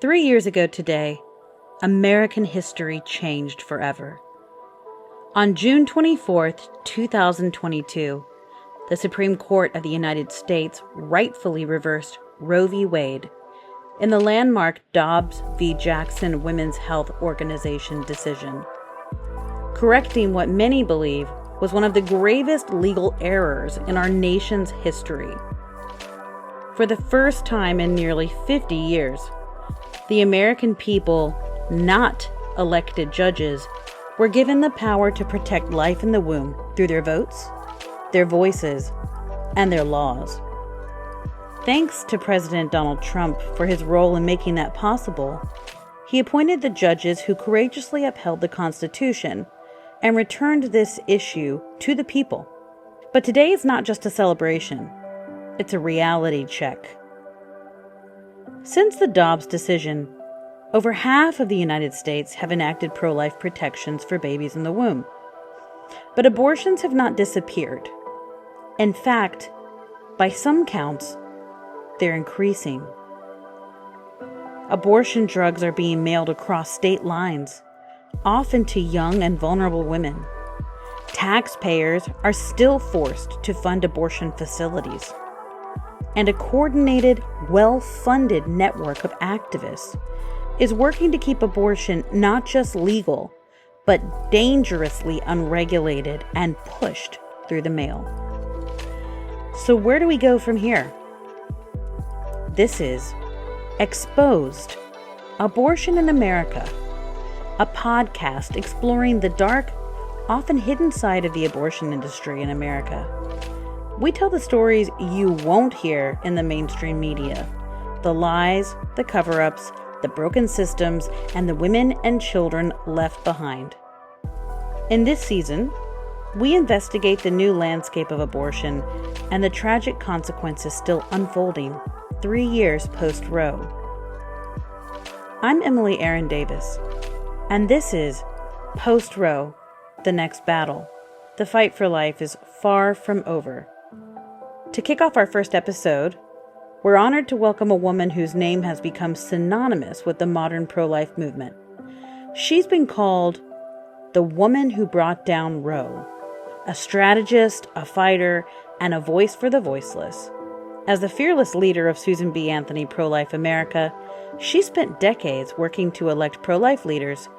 3 years ago today, American history changed forever. On June 24th, 2022, the Supreme Court of the United States rightfully reversed Roe v. Wade in the landmark Dobbs v. Jackson Women's Health Organization decision, correcting what many believe was one of the gravest legal errors in our nation's history. For the first time in nearly 50 years, the American people, not elected judges, were given the power to protect life in the womb through their votes, their voices, and their laws. Thanks to President Donald Trump for his role in making that possible, he appointed the judges who courageously upheld the Constitution and returned this issue to the people. But today is not just a celebration, it's a reality check. Since the Dobbs decision, over half of the United States have enacted pro-life protections for babies in the womb. But abortions have not disappeared. In fact, by some counts, they're increasing. Abortion drugs are being mailed across state lines, often to young and vulnerable women. Taxpayers are still forced to fund abortion facilities. And a coordinated, well-funded network of activists is working to keep abortion not just legal, but dangerously unregulated and pushed through the mail. So where do we go from here? This is Exposed: Abortion in America, a podcast exploring the dark, often hidden side of the abortion industry in America. We tell the stories you won't hear in the mainstream media, the lies, the cover-ups, the broken systems, and the women and children left behind. In this season, we investigate the new landscape of abortion and the tragic consequences still unfolding 3 years post-Roe. I'm Emily Aaron Davis, and this is Post-Roe, the Next Battle. The fight for life is far from over. To kick off our first episode, we're honored to welcome a woman whose name has become synonymous with the modern pro-life movement. She's been called the woman who brought down Roe, a strategist, a fighter, and a voice for the voiceless. As the fearless leader of Susan B. Anthony Pro-Life America, she spent decades working to elect pro-life leaders,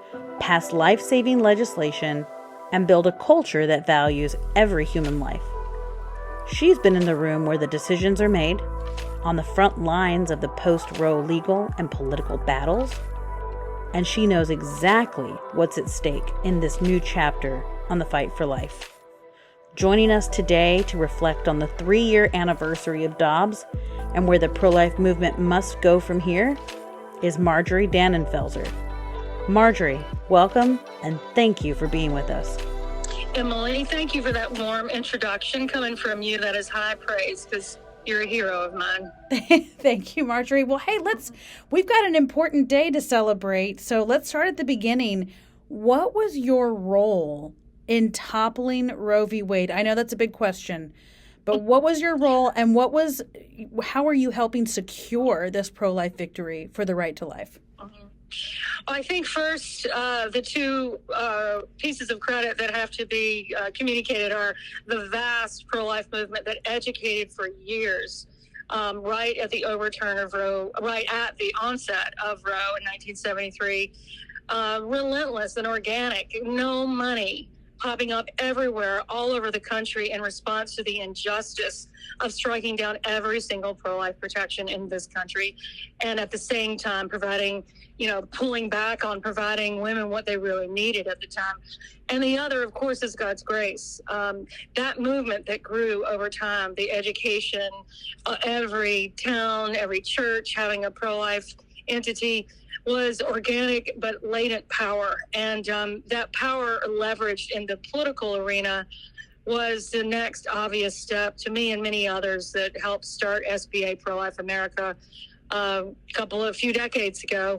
pass life-saving legislation, and build a culture that values every human life. She's been in the room where the decisions are made, on the front lines of the post-Roe legal and political battles, and she knows exactly what's at stake in this new chapter on the fight for life. Joining us today to reflect on the 3-year anniversary of Dobbs and where the pro-life movement must go from here is Marjorie Dannenfelser. Marjorie, welcome, and thank you for being with us. Emily, thank you for that warm introduction coming from you. That is high praise because you're a hero of mine. Thank you, Marjorie. Well, hey, we've got an important day to celebrate. So let's start at the beginning. What was your role in toppling Roe v. Wade? I know that's a big question, but what was your role and how are you helping secure this pro-life victory for the right to life? I think first, the two pieces of credit that have to be communicated are the vast pro-life movement that educated for years, right at the overturn of Roe, right at the onset of Roe in 1973, relentless and organic, no money popping up everywhere, all over the country in response to the injustice of striking down every single pro-life protection in this country, and at the same time pulling back on providing women what they really needed at the time. And the other, of course, is God's grace. That movement that grew over time, the education, every town, every church having a pro-life entity, was organic but latent power. And that power leveraged in the political arena was the next obvious step to me and many others that helped start SBA Pro-Life America a few decades ago.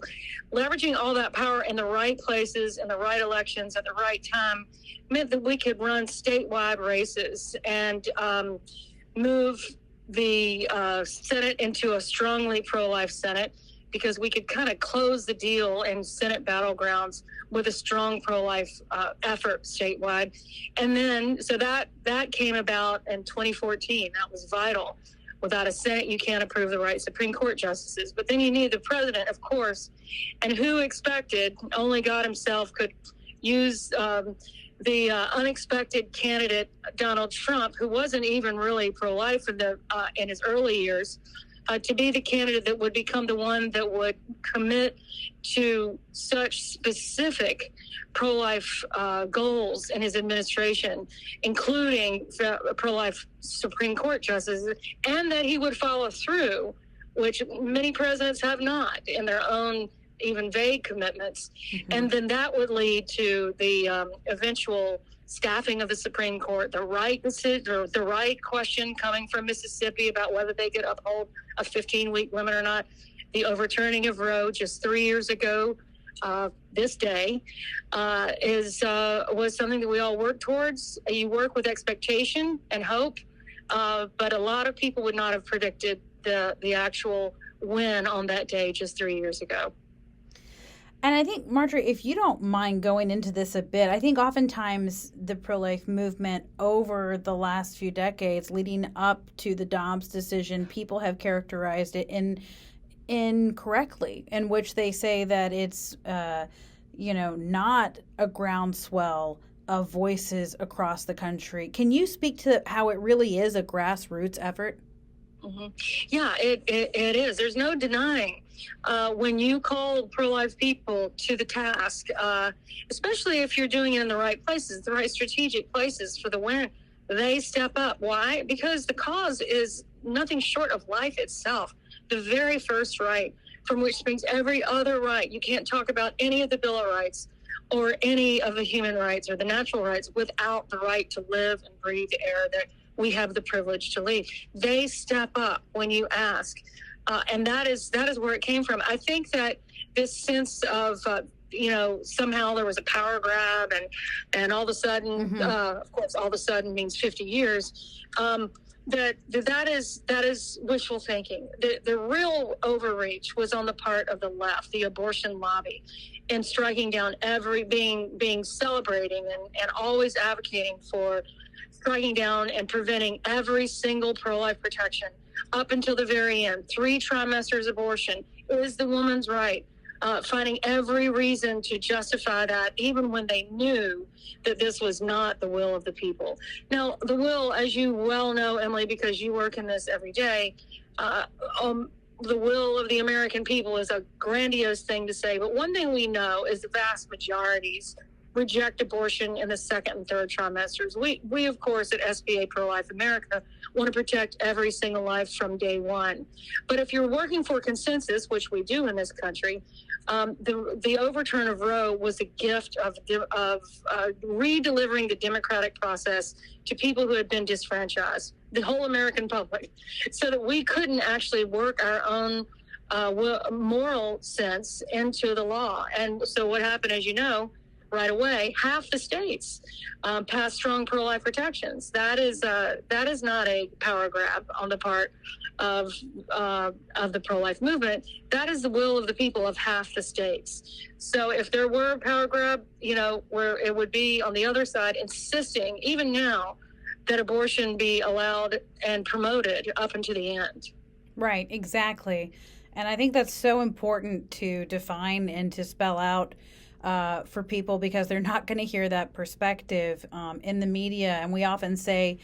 Leveraging all that power in the right places, in the right elections, at the right time, meant that we could run statewide races and move the Senate into a strongly pro-life Senate, because we could kind of close the deal in Senate battlegrounds with a strong pro-life effort statewide. And then, so that came about in 2014. That was vital. Without a Senate, you can't approve the right Supreme Court justices. But then you need the president, of course. And who expected, only God himself could use the unexpected candidate, Donald Trump, who wasn't even really pro-life in his early years, to be the candidate that would become the one that would commit to such specific pro-life goals in his administration, including pro-life Supreme Court justices, and that he would follow through, which many presidents have not in their own even vague commitments. Mm-hmm. And then that would lead to the eventual staffing of the Supreme Court, the right question coming from Mississippi about whether they could uphold a 15-week limit or not, the overturning of Roe just 3 years ago, this day, was something that we all worked towards. You work with expectation and hope, but a lot of people would not have predicted the actual win on that day just 3 years ago. And I think, Marjorie, if you don't mind going into this a bit, I think oftentimes the pro-life movement over the last few decades leading up to the Dobbs decision, people have characterized it incorrectly, in which they say that it's, not a groundswell of voices across the country. Can you speak to how it really is a grassroots effort? Mm-hmm. Yeah, it is. There's no denying when you call pro-life people to the task, especially if you're doing it in the right places, the right strategic places for the win, they step up. Why? Because the cause is nothing short of life itself, the very first right from which springs every other right. You can't talk about any of the Bill of Rights or any of the human rights or the natural rights without the right to live and breathe the air that we have the privilege to lead. They step up when you ask. And that is where it came from. I think that this sense of, somehow there was a power grab and all of a sudden, mm-hmm. Of course, all of a sudden means 50 years, that is wishful thinking. The real overreach was on the part of the left, the abortion lobby, and striking down being celebrating and always advocating for striking down and preventing every single pro-life protection up until the very end. 3 trimesters abortion is the woman's right, finding every reason to justify that, even when they knew that this was not the will of the people. Now, the will, as you well know, Emily, because you work in this every day, the will of the American people is a grandiose thing to say, but one thing we know is the vast majorities reject abortion in the 2nd and 3rd trimesters. We of course, at SBA Pro-Life America, want to protect every single life from day one. But if you're working for consensus, which we do in this country, the overturn of Roe was a gift of re-delivering the democratic process to people who had been disfranchised, the whole American public, so that we couldn't actually work our own moral sense into the law. And so what happened, as you know, right away, half the states passed strong pro-life protections. That is not a power grab on the part of the pro-life movement. That is the will of the people of half the states. So if there were a power grab, where it would be on the other side insisting, even now, that abortion be allowed and promoted up until the end. Right, exactly. And I think that's so important to define and to spell out for people, because they're not going to hear that perspective in the media. And we often say,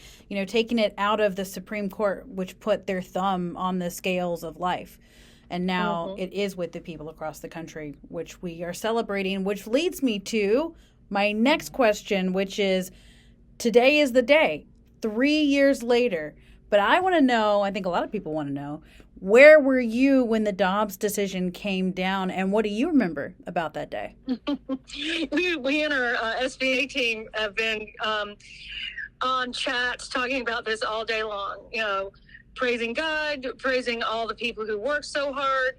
taking it out of the Supreme Court, which put their thumb on the scales of life. And now mm-hmm. it is with the people across the country, which we are celebrating, which leads me to my next question, which is, today is the day, 3 years later. But I want to know, I think a lot of people want to know, where were you when the Dobbs decision came down, and what do you remember about that day? We and our SBA team have been on chats talking about this all day long, praising God, praising all the people who work so hard,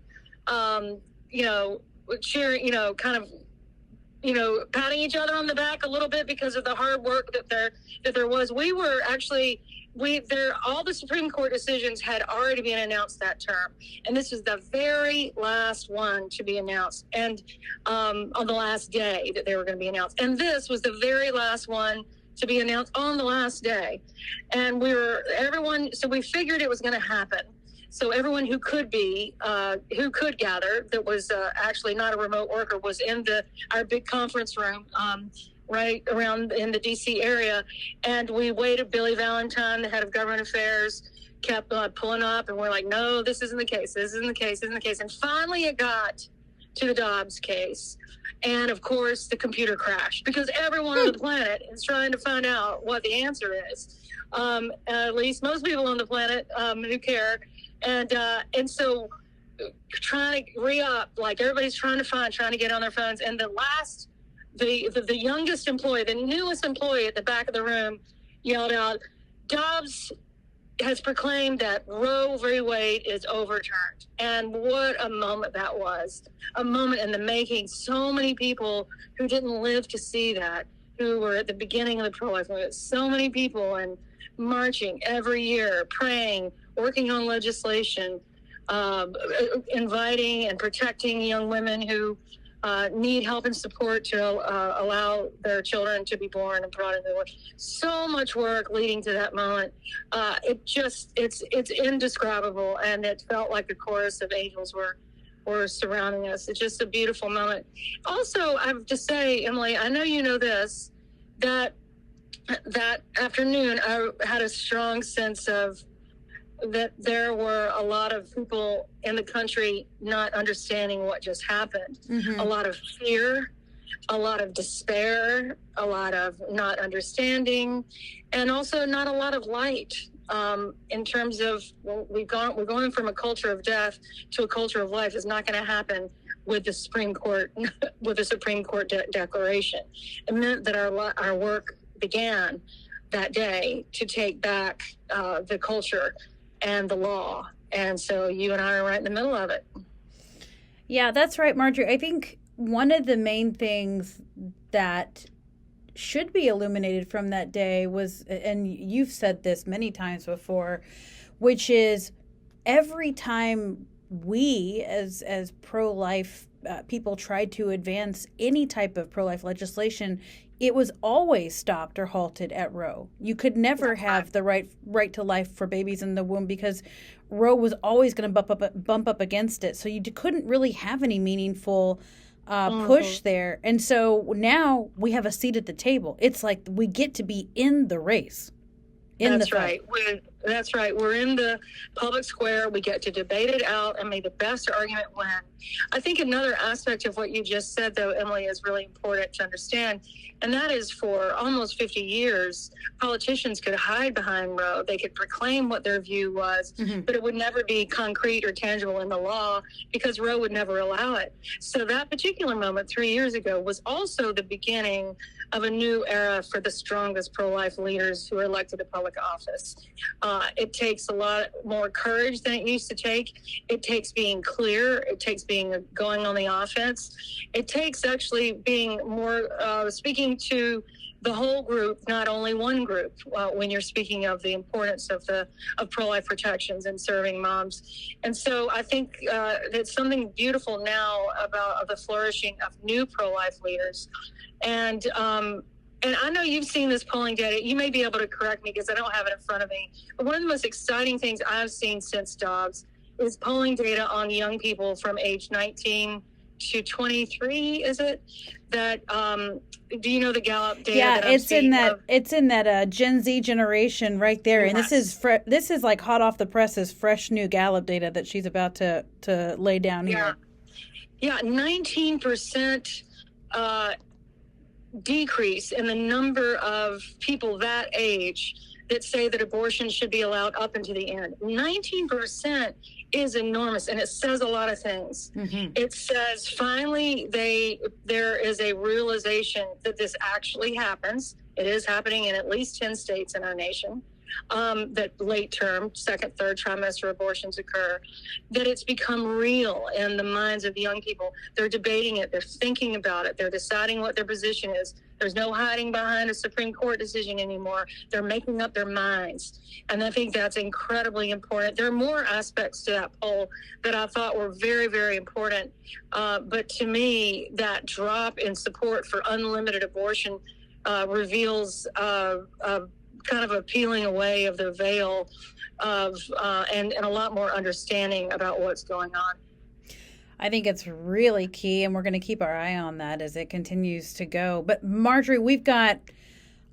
cheering, kind of patting each other on the back a little bit because of the hard work that there was. We were actually all the Supreme Court decisions had already been announced that term, and this was the very last one to be announced, and on the last day that they were going to be announced, and this was the very last one to be announced on the last day, and so we figured it was going to happen. So everyone who could gather, that was actually not a remote worker, was in our big conference room right around in the D.C. area. And we waited. Billy Valentine, the head of government affairs, kept pulling up. And we're like, no, this isn't the case. This isn't the case. This isn't the case. And finally it got to the Dobbs case. And, of course, the computer crashed because everyone on the planet is trying to find out what the answer is. At least most people on the planet who care. And so trying to re-up, like everybody's trying to get on their phones. And the youngest employee, the newest employee at the back of the room yelled out, Dobbs has proclaimed that Roe v. Wade is overturned. And what a moment that was. A moment in the making. So many people who didn't live to see that, who were at the beginning of the pro-life movement, so many people and marching every year, praying, working on legislation, inviting and protecting young women who need help and support to allow their children to be born and brought into the world. So much work leading to that moment. It's indescribable, and it felt like a chorus of angels were surrounding us. It's just a beautiful moment. Also, I have to say, Emily, I know you know this, that afternoon I had a strong sense of that there were a lot of people in the country not understanding what just happened. Mm-hmm. A lot of fear, a lot of despair, a lot of not understanding, and also not a lot of light in terms of we're going from a culture of death to a culture of life. Is not going to happen with the Supreme Court declaration. It meant that our work began that day to take back the culture and the law. And so you and I are right in the middle of it. Yeah, that's right, Marjorie. I think one of the main things that should be illuminated from that day was, and you've said this many times before, which is every time we as pro-life people tried to advance any type of pro-life legislation, it was always stopped or halted at Roe. You could never have the right to life for babies in the womb because Roe was always going to bump up against it. So you couldn't really have any meaningful push there. And so now we have a seat at the table. It's like we get to be in the race. That's right. That's right. We're in the public square. We get to debate it out and make the best argument win. I think another aspect of what you just said, though, Emily, is really important to understand. And that is for almost 50 years, politicians could hide behind Roe. They could proclaim what their view was, but it would never be concrete or tangible in the law because Roe would never allow it. So that particular moment 3 years ago was also the beginning of a new era for the strongest pro-life leaders who are elected to public office. It takes a lot more courage than it used to take. It takes being clear. It takes going on the offense. It takes actually being more speaking to the whole group, not only one group, when you're speaking of the importance of pro-life protections and serving moms. And so I think there's something beautiful now about the flourishing of new pro-life leaders. And I know you've seen this polling data. You may be able to correct me because I don't have it in front of me. But one of the most exciting things I've seen since Dobbs is polling data on young people from age 19 to 23. Is it that? Do you know the Gallup data? Yeah, it's in that Gen Z generation right there. Yes. And this is like hot off the presses, fresh new Gallup data that she's about to lay down here. Yeah, 19%. Decrease in the number of people that age that say that abortion should be allowed up into the end. 19% is enormous, and it says a lot of things. Mm-hmm. It says finally there is a realization that this actually happens. It is happening in at least 10 states in our nation. that late term, second, third trimester abortions occur, that it's become real in the minds of young people. They're debating it. They're thinking about it. They're deciding what their position is. There's no hiding behind a Supreme Court decision anymore. They're making up their minds. And I think that's incredibly important. There are more aspects to that poll that I thought were very, very important. But to me, that drop in support for unlimited abortion reveals kind of a peeling away of the veil of and a lot more understanding about what's going on. I think it's really key, and we're going to keep our eye on that as it continues to go. But Marjorie, we've got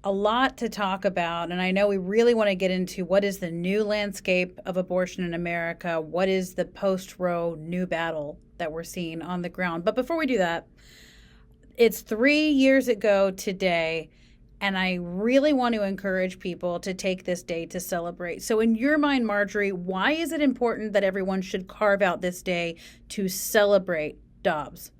a lot to talk about, and I know we really want to get into what is the new landscape of abortion in America, what is the post-Roe new battle that we're seeing on the ground. But before we do that, it's 3 years ago today, and I really want to encourage people to take this day to celebrate. So in your mind, Marjorie, why is it important that everyone should carve out this day to celebrate Dobbs?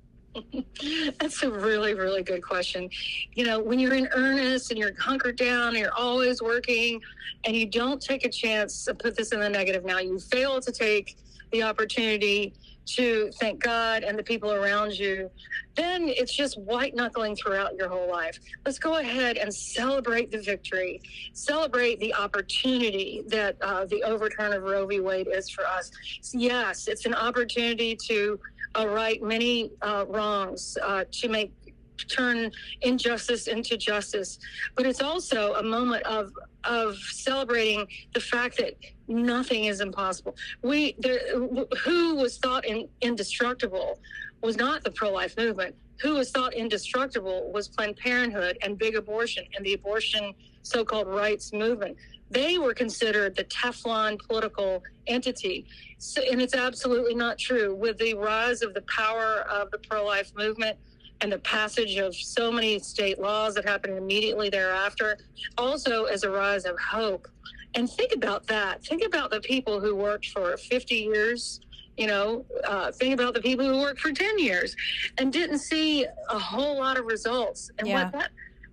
That's a really, really good question. You know, when you're in earnest and you're hunkered down, and you're always working, and you don't take a chance to put this in the negative now, you fail to take the opportunity to thank God and the people around you, then it's just white knuckling throughout your whole life. Let's go ahead and celebrate the victory, celebrate the opportunity that the overturn of Roe v. Wade is for us. Yes, it's an opportunity to right many wrongs, to turn injustice into justice, but it's also a moment of celebrating the fact that nothing is impossible. Who was thought indestructible was not the pro-life movement. Who was thought indestructible was Planned Parenthood and big abortion and the abortion so-called rights movement. They were considered the Teflon political entity. So, and it's absolutely not true. With the rise of the power of the pro-life movement and the passage of so many state laws that happened immediately thereafter, also as a rise of hope. And think about that. Think about the people who worked for 50 years, think about the people who worked for 10 years and didn't see a whole lot of results. And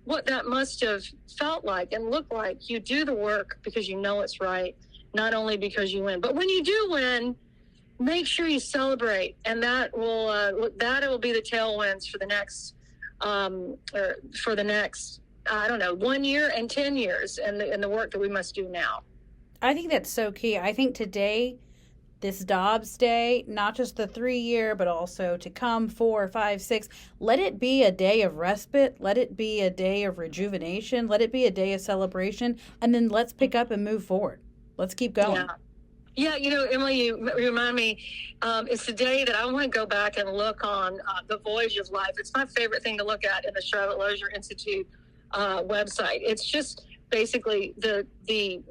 what that must have felt like and looked like. You do the work because you know it's right, not only because you win. But when you do win, make sure you celebrate, and that will be the tailwinds for the next 1 year and 10 years, and the work that we must do now. I think that's so key. I think today, this Dobbs Day, not just the 3 year, but also to come 4, 5, 6, let it be a day of respite. Let it be a day of rejuvenation. Let it be a day of celebration, and then let's pick up and move forward. Let's keep going. Yeah, Emily, you remind me, it's the day that I want to go back and look on the voyage of life. It's my favorite thing to look at in the Charlotte Lozier Institute website. It's just basically the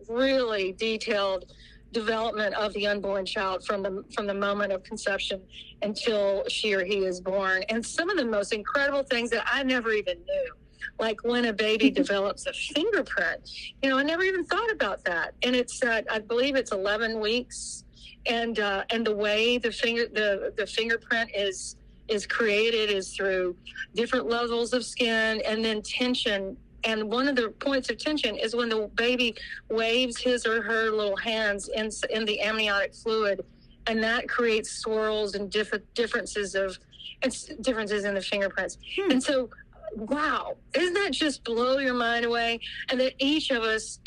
really detailed development of the unborn child from the moment of conception until she or he is born. And some of the most incredible things that I never even knew, like when a baby develops a fingerprint. I never even thought about that. And it's I believe it's 11 weeks, and the way the fingerprint is created is through different levels of skin and then tension. And one of the points of tension is when the baby waves his or her little hands in the amniotic fluid, and that creates swirls and differences in the fingerprints. And so, wow, doesn't that just blow your mind away? And that each of us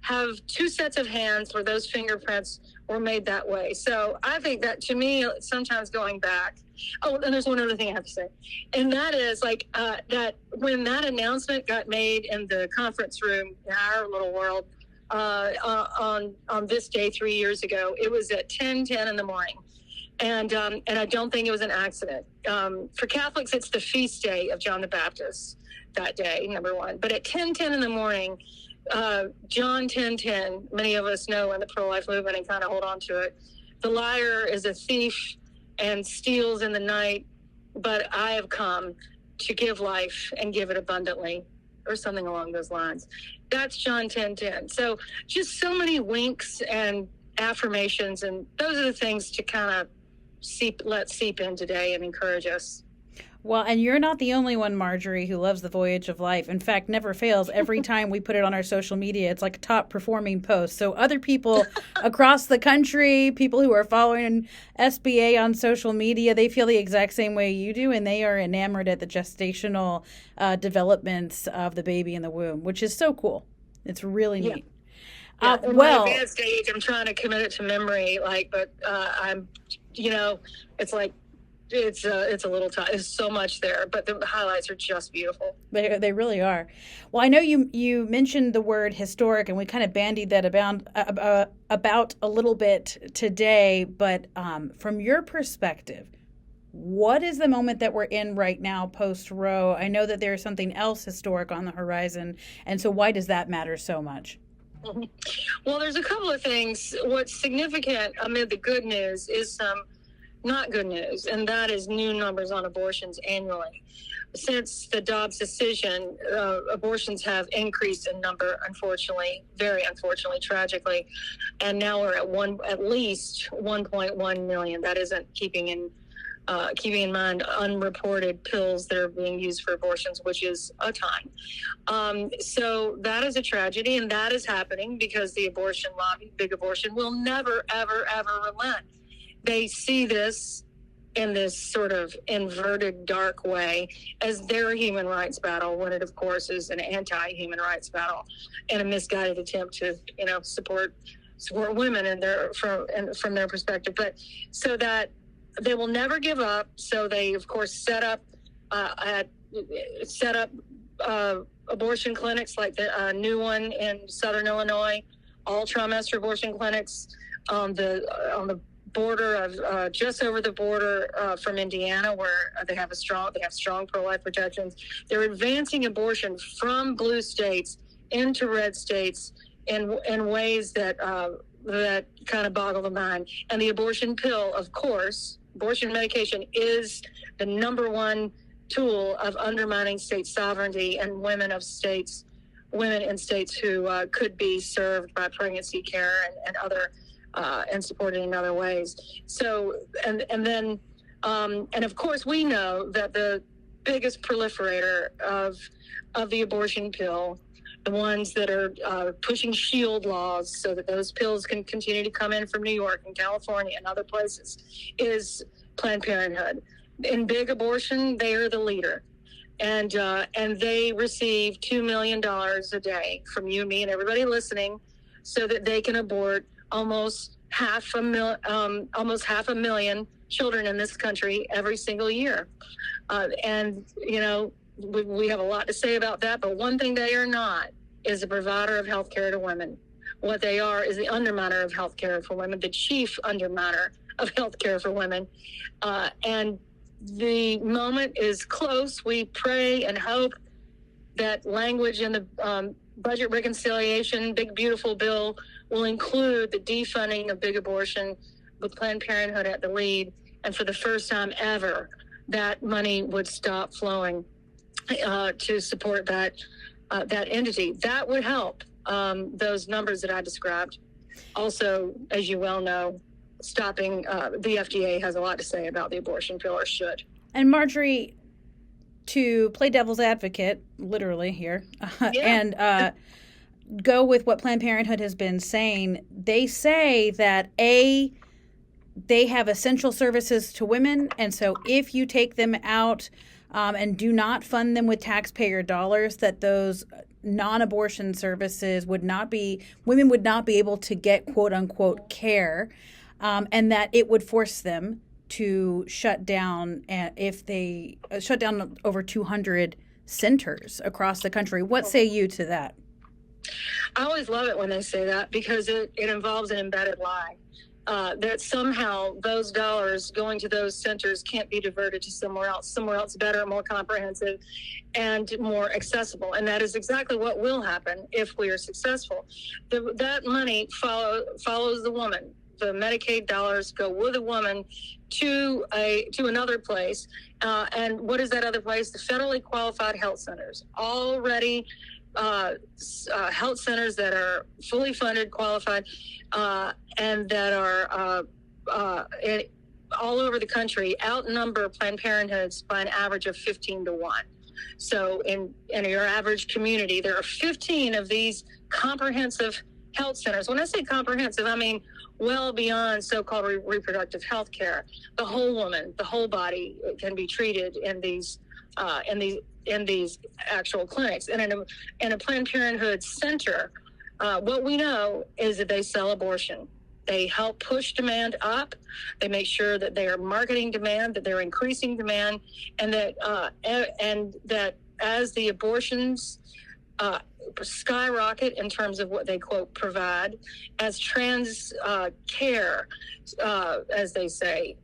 have two sets of hands where those fingerprints were made that way. So I think that, to me, sometimes going back. Oh, and there's one other thing I have to say, and that is that when that announcement got made in the conference room in our little world on this day 3 years ago, it was at 10:10 in the morning, and I don't think it was an accident. For Catholics, it's the feast day of John the Baptist that day, number one. But at 10:10 in the morning, John 10:10, many of us know in the pro-life movement and kind of hold on to it. The liar is a thief and steals in the night, but I have come to give life and give it abundantly, or something along those lines. That's John 10:10. So just so many winks and affirmations, and those are the things to kind of let seep in today and encourage us. Well, and you're not the only one, Marjorie, who loves the voyage of life. In fact, never fails. Every time we put it on our social media, it's like a top performing post. So other people across the country, people who are following SBA on social media, they feel the exact same way you do, and they are enamored at the gestational developments of the baby in the womb, which is so cool. It's really neat. Yeah, in my advanced age, I'm trying to commit it to memory, but I'm, it's like, it's a little tough. There's so much there, but the highlights are just beautiful. They really are. Well, I know you mentioned the word historic, and we kind of bandied that about a little bit today. But from your perspective, what is the moment that we're in right now post Roe? I know that there's something else historic on the horizon, and so why does that matter so much? Well, there's a couple of things. What's significant amid the good news is some not good news, and that is new numbers on abortions annually. Since the Dobbs decision, abortions have increased in number, unfortunately, very unfortunately, tragically, and now we're at least 1.1 million. That isn't keeping in mind unreported pills that are being used for abortions, which is a ton. So that is a tragedy, and that is happening because the abortion lobby, big abortion, will never, ever, ever relent. They see this in this sort of inverted, dark way as their human rights battle, when it, of course, is an anti-human rights battle and a misguided attempt to, support women from their perspective. But so that they will never give up. So they, of course, set up abortion clinics like the new one in Southern Illinois, all trimester abortion clinics on the border of just over the border from Indiana, where they have strong pro-life protections. They're advancing abortion from blue states into red states in ways that kind of boggle the mind. And the abortion pill, of course, abortion medication is the number one tool of undermining state sovereignty and women in states who could be served by pregnancy care and other and supported in other ways. So, and then, and of course, we know that the biggest proliferator of the abortion pill, the ones that are pushing shield laws so that those pills can continue to come in from New York and California and other places, is Planned Parenthood. In big abortion, they are the leader. And they receive $2 million a day from you, me, and everybody listening, so that they can abort almost half a million children in this country every single year. And, we have a lot to say about that, but one thing they are not is a provider of health care to women. What they are is the underminer of health care for women, the chief underminer of health care for women. And the moment is close. We pray and hope that language in the budget reconciliation, big, beautiful bill will include the defunding of big abortion with Planned Parenthood at the lead. And for the first time ever, that money would stop flowing to support that entity. That would help those numbers that I described. Also, as you well know, stopping the FDA has a lot to say about the abortion pill, or should. And Marjorie, to play devil's advocate, literally here, and go with what Planned Parenthood has been saying, they say that they have essential services to women, and so if you take them out and do not fund them with taxpayer dollars, that those non-abortion services women would not be able to get quote unquote care, and that it would force them to shut down if they shut down over 200 centers across the country. What say you to that? I always love it when they say that, because it involves an embedded lie. That somehow those dollars going to those centers can't be diverted to somewhere else better, more comprehensive, and more accessible. And that is exactly what will happen if we are successful. That money follows the woman. The Medicaid dollars go with a woman to another place. And what is that other place? The federally qualified health centers. Already health centers that are fully funded, qualified, and that are all over the country outnumber Planned Parenthoods by an average of 15 to 1. So in your average community, there are 15 of these comprehensive health centers. When I say comprehensive, I mean well beyond so-called reproductive health care. The whole woman, the whole body can be treated in these actual clinics. And in a Planned Parenthood center, what we know is that they sell abortion. They help push demand up. They make sure that they are marketing demand, that they're increasing demand, and that as the abortions skyrocket in terms of what they, quote, provide, as trans care, as they say,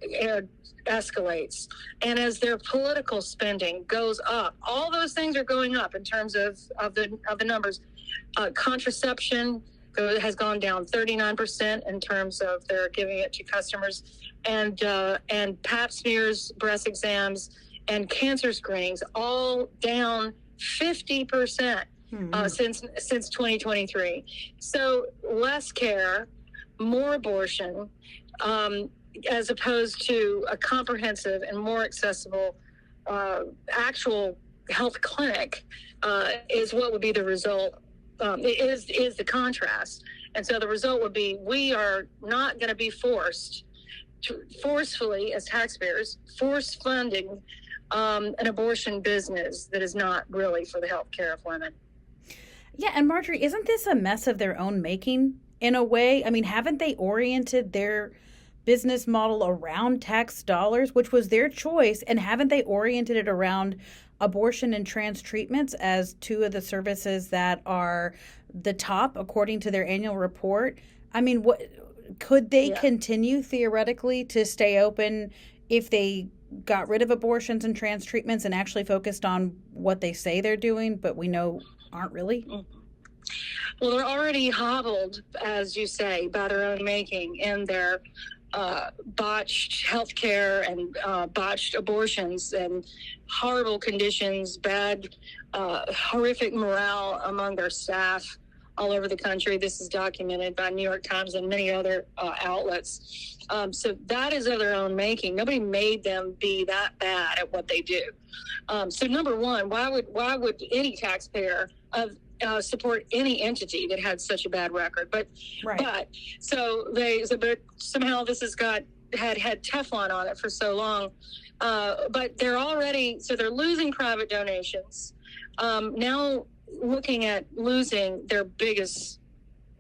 escalates, and as their political spending goes up, all those things are going up in terms of the numbers. Contraception has gone down 39% in terms of their giving it to customers, and pap smears, breast exams, and cancer screenings all down 50% since 2023. So less care, more abortion, as opposed to a comprehensive and more accessible actual health clinic is what would be the result. Is the contrast. And so the result would be we are not going to be forcefully, as taxpayers, force funding an abortion business that is not really for the health care of women. Yeah, and Marjorie, isn't this a mess of their own making in a way? I mean, haven't they oriented their business model around tax dollars, which was their choice, and haven't they oriented it around abortion and trans treatments as two of the services that are the top according to their annual report? I mean, what could they continue theoretically to stay open if they got rid of abortions and trans treatments and actually focused on what they say they're doing, but we know aren't really? Well, they're already hobbled, as you say, by their own making in their botched healthcare and botched abortions and horrible conditions, bad, horrific morale among their staff all over the country. This is documented by New York Times and many other outlets. So that is of their own making. Nobody made them be that bad at what they do. So number one, why would any taxpayer support any entity that had such a bad record? But somehow this has had Teflon on it for so long. But they're losing private donations. Now looking at losing their biggest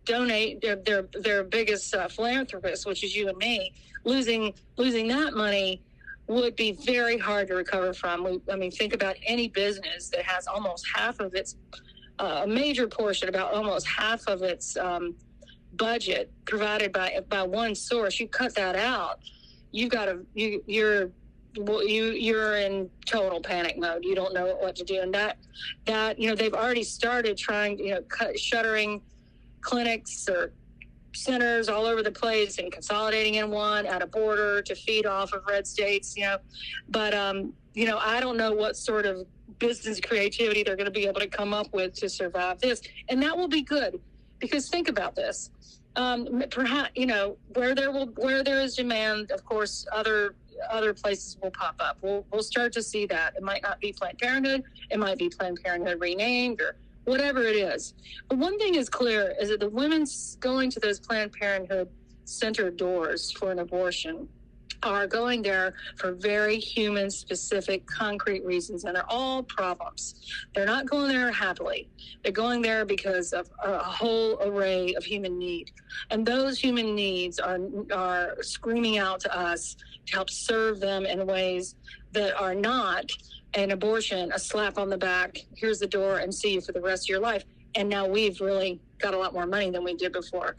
their biggest philanthropist, which is you and me, losing that money would be very hard to recover from. Think about any business that has almost half of its a major portion, about almost half of its budget provided by one source. You cut that out, you're in total panic mode. You don't know what to do, and that they've already started trying shuttering clinics or centers all over the place and consolidating in one at a border to feed off of red states. But I don't know what sort of business creativity they're going to be able to come up with to survive this, and that will be good, because think about this. Perhaps where there is demand, of course, other places will pop up. We'll start to see that. It might not be Planned Parenthood. It might be Planned Parenthood renamed or whatever it is. But one thing is clear is that the women going to those Planned Parenthood center doors for an abortion are going there for very human, specific, concrete reasons, and they're all problems. They're not going there happily. They're going there because of a whole array of human need. And those human needs are screaming out to us to help serve them in ways that are not an abortion, a slap on the back, here's the door, and see you for the rest of your life. And now we've really got a lot more money than we did before.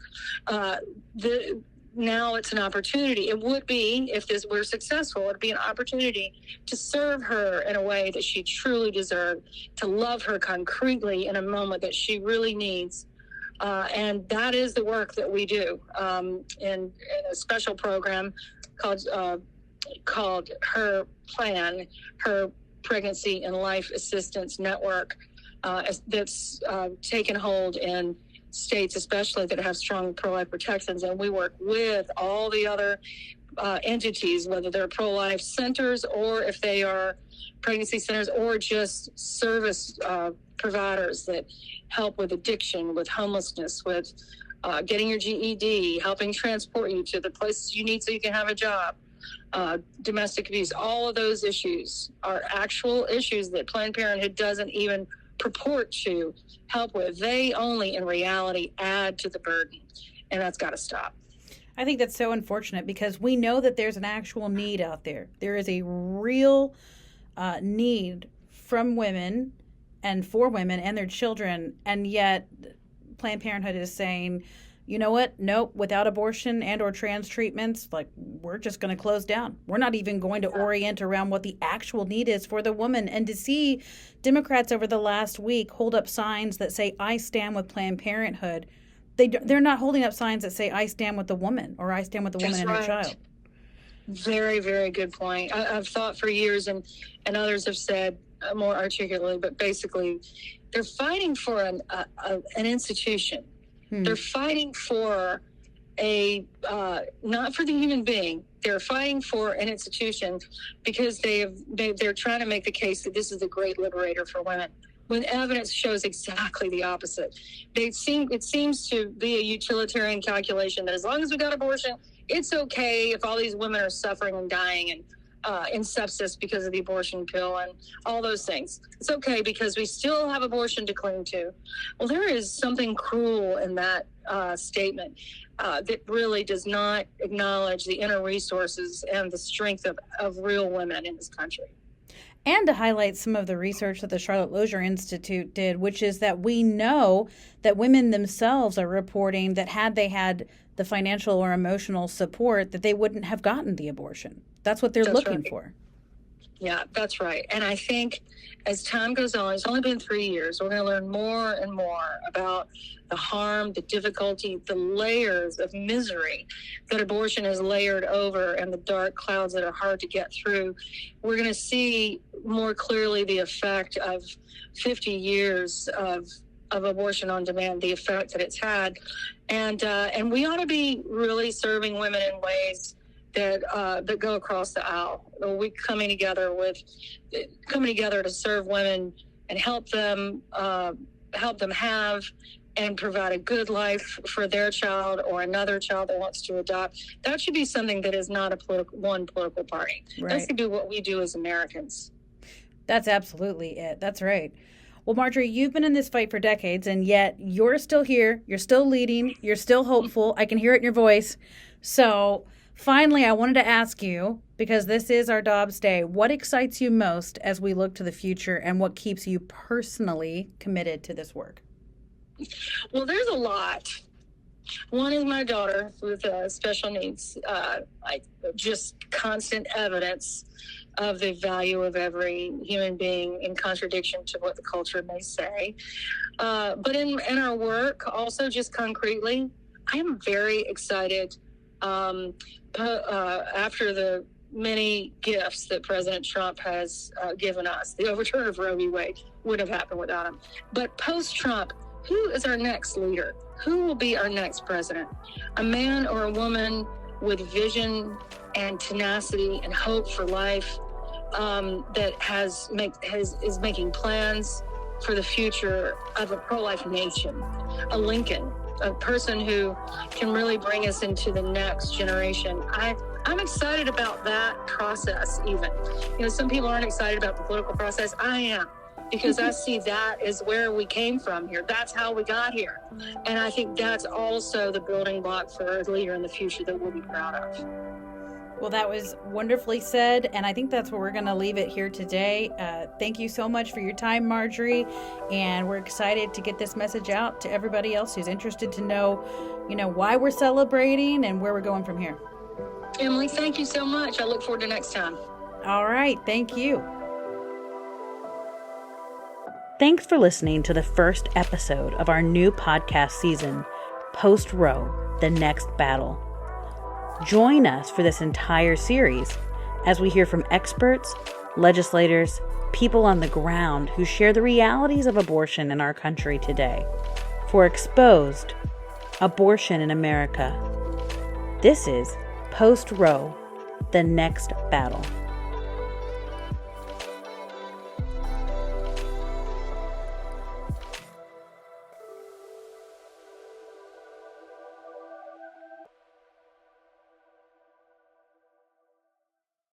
Now it's an opportunity. It would be, if this were successful, it'd be an opportunity to serve her in a way that she truly deserved, to love her concretely in a moment that she really needs. And that is the work that we do in a special program called Her Plan, Her Pregnancy and Life Assistance Network, that's taken hold in states especially that have strong pro-life protections, and we work with all the other entities, whether they're pro-life centers or if they are pregnancy centers or just service providers that help with addiction, with homelessness, with getting your GED, helping transport you to the places you need so you can have a job, domestic abuse. All of those issues are actual issues that Planned Parenthood doesn't even purport to help with. They only, in reality, add to the burden, and that's got to stop. I think that's so unfortunate because we know that there's an actual need out there. There is a real need from women and for women and their children, and yet Planned Parenthood is saying, you know what? Nope, without abortion and or trans treatments, like, we're just going to close down. We're not even going to orient around what the actual need is for the woman. And to see Democrats over the last week hold up signs that say, I stand with Planned Parenthood, they're not holding up signs that say, I stand with the woman or I stand with the woman and her child. Very, very good point. I've thought for years, and others have said more articulately, but basically they're fighting for an institution. They're fighting for not for the human being. They're fighting for an institution because they're trying to make the case that this is the great liberator for women, when evidence shows exactly the opposite. It seems to be a utilitarian calculation that as long as we got abortion, it's okay if all these women are suffering and dying and in sepsis because of the abortion pill and all those things. It's okay because we still have abortion to cling to. Well, there is something cruel in that statement that really does not acknowledge the inner resources and the strength of real women in this country. And to highlight some of the research that the Charlotte Lozier Institute did, which is that we know that women themselves are reporting that had they had the financial or emotional support, that they wouldn't have gotten the abortion. That's what they're looking for. Yeah, that's right. And I think as time goes on, it's only been 3 years, we're going to learn more and more about the harm, the difficulty, the layers of misery that abortion is layered over and the dark clouds that are hard to get through. We're going to see more clearly the effect of 50 years of abortion on demand, the effect that it's had. And we ought to be really serving women in ways that go across the aisle. We coming together to serve women and help them have and provide a good life for their child or another child that wants to adopt. That should be something that is not one political party. Right. That should be what we do as Americans. That's absolutely it. That's right. Well, Marjorie, you've been in this fight for decades, and yet you're still here. You're still leading. You're still hopeful. I can hear it in your voice. So finally, I wanted to ask you, because this is our Dobbs Day, what excites you most as we look to the future, and what keeps you personally committed to this work? Well, there's a lot. One is my daughter with special needs. Just constant evidence of the value of every human being in contradiction to what the culture may say. But in our work, also just concretely, I am very excited after the many gifts that President Trump has given us. The overturn of Roe v. Wade wouldn't have happened without him. But post-Trump, who is our next leader? Who will be our next president? A man or a woman with vision and tenacity and hope for life, that is making plans for the future of a pro-life nation. A Lincoln, a person who can really bring us into the next generation. I'm excited about that process even. Some people aren't excited about the political process. I am, because I see that as where we came from here. That's how we got here. And I think that's also the building block for a leader in the future that we'll be proud of. Well, that was wonderfully said, and I think that's where we're going to leave it here today. Thank you so much for your time, Marjorie, and we're excited to get this message out to everybody else who's interested to know, why we're celebrating and where we're going from here. Emily, thank you so much. I look forward to next time. All right, thank you. Thanks for listening to the first episode of our new podcast season, Post Roe, The Next Battle. Join us for this entire series as we hear from experts, legislators, people on the ground who share the realities of abortion in our country today. For Exposed, Abortion in America. This is Post Roe, the next battle.